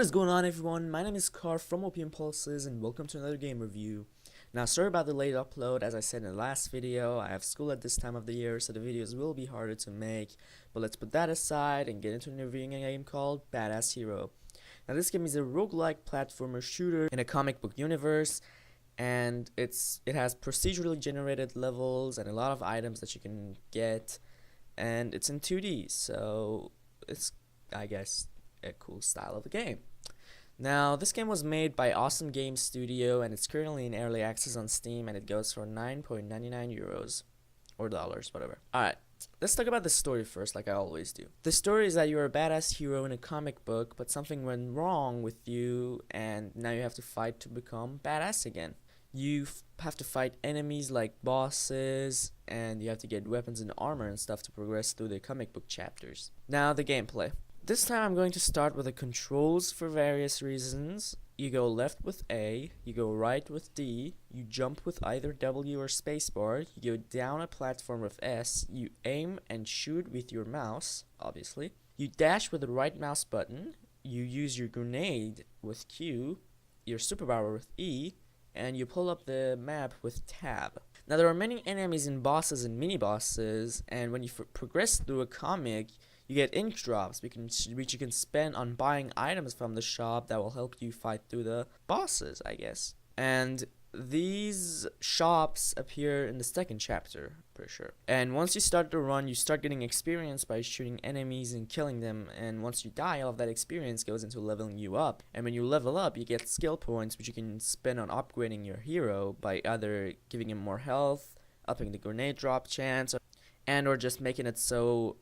is going on, everyone? My name is Karf from Opium Pulses and welcome to another game review. Now, sorry about the late upload. As I said in the last video, I have school at this time of the year, so the videos will be harder to make. But let's put that aside and get into reviewing a game called Badass Hero. Now, this game is a roguelike platformer shooter in a comic book universe, and it has procedurally generated levels and a lot of items that you can get, and it's in 2D, so it's, I guess, a cool style of a game. Now, this game was made by Awesome Games Studio and it's currently in early access on Steam, and it goes for 9.99 euros or dollars, whatever. Alright, let's talk about the story first, like I always do. The story is that you're a badass hero in a comic book, but something went wrong with you and now you have to fight to become badass again. You have to fight enemies like bosses, and you have to get weapons and armor and stuff to progress through the comic book chapters. Now, the gameplay. This time I'm going to start with the controls for various reasons. You go left with A, you go right with D, you jump with either W or spacebar, you go down a platform with S, you aim and shoot with your mouse, obviously. You dash with the right mouse button, you use your grenade with Q, your superpower with E, and you pull up the map with tab. Now, there are many enemies and bosses and mini-bosses, and when you progress through a comic, you get ink drops which you can spend on buying items from the shop that will help you fight through the bosses, I guess. And these shops appear in the second chapter, pretty sure. And once you start the run, you start getting experience by shooting enemies and killing them. And once you die, all of that experience goes into leveling you up. And when you level up, you get skill points which you can spend on upgrading your hero by either giving him more health, upping the grenade drop chance, or just making it so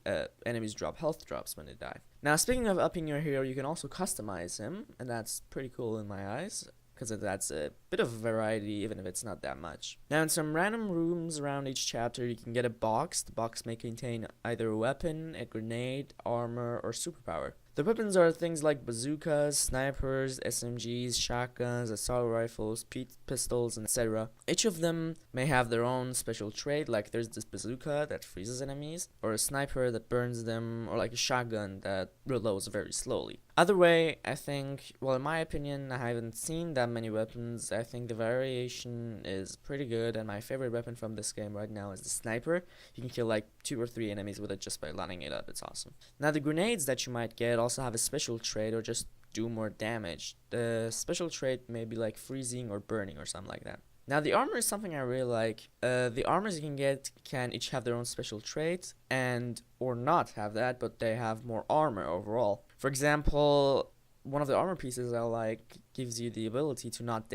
enemies drop health drops when they die. Now, speaking of upping your hero, you can also customize him, and that's pretty cool in my eyes, because that's a bit of variety, even if it's not that much. Now, in some random rooms around each chapter, you can get a box. The box may contain either a weapon, a grenade, armor, or superpower. The weapons are things like bazookas, snipers, SMGs, shotguns, assault rifles, pistols, etc. Each of them may have their own special trait, like there's this bazooka that freezes enemies, or a sniper that burns them, or like a shotgun that reloads very slowly. Either way, I think, well, in my opinion, I haven't seen that many weapons. I think the variation is pretty good, and my favorite weapon from this game right now is the sniper. You can kill like 2 or 3 enemies with it just by lining it up. It's awesome. Now, the grenades that you might get also have a special trait or just do more damage. The special trait may be like freezing or burning or something like that. Now, the armor is something I really like. The armors you can get can each have their own special traits and or not have that, but they have more armor overall. For example, one of the armor pieces I like gives you the ability to not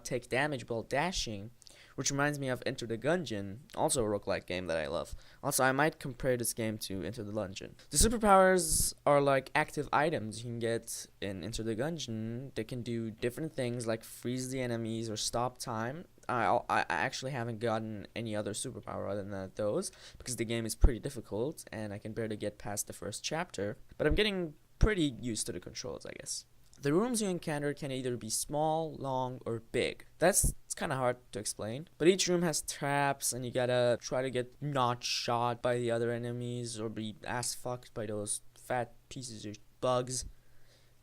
take damage while dashing, which reminds me of Enter the Gungeon, also a roguelike game that I love. Also, I might compare this game to Enter the Gungeon. The superpowers are like active items you can get in Enter the Gungeon. They can do different things like freeze the enemies or stop time. I actually haven't gotten any other superpower other than those, because the game is pretty difficult and I can barely get past the first chapter. But I'm getting pretty used to the controls, I guess. The rooms you encounter can either be small, long, or big. It's kind of hard to explain, but each room has traps and you gotta try to get not shot by the other enemies or be ass fucked by those fat pieces of bugs.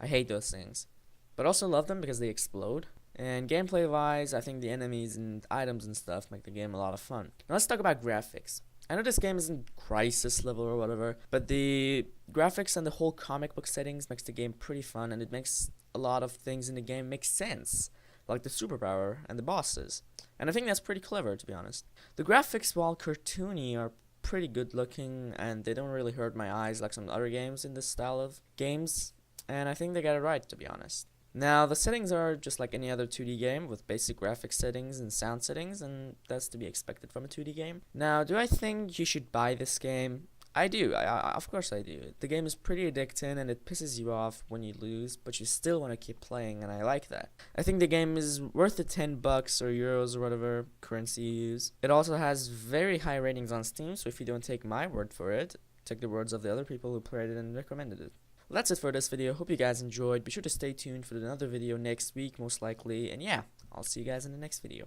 I hate those things, but also love them because they explode. And gameplay wise, I think the enemies and items and stuff make the game a lot of fun. Now, let's talk about graphics. I know this game isn't crisis level or whatever, but the graphics and the whole comic book settings makes the game pretty fun, and it makes a lot of things in the game make sense, like the superpower and the bosses. And I think that's pretty clever, to be honest. The graphics, while cartoony, are pretty good looking, and they don't really hurt my eyes like some other games in this style of games, and I think they got it right, to be honest. Now, the settings are just like any other 2D game with basic graphics settings and sound settings, and that's to be expected from a 2D game. Now, do I think you should buy this game? I do. Of course I do. The game is pretty addicting and it pisses you off when you lose, but you still want to keep playing, and I like that. I think the game is worth the $10 or euros or whatever currency you use. It also has very high ratings on Steam, so if you don't take my word for it, take the words of the other people who played it and recommended it. Well, that's it for this video. Hope you guys enjoyed. Be sure to stay tuned for another video next week, most likely. And yeah, I'll see you guys in the next video.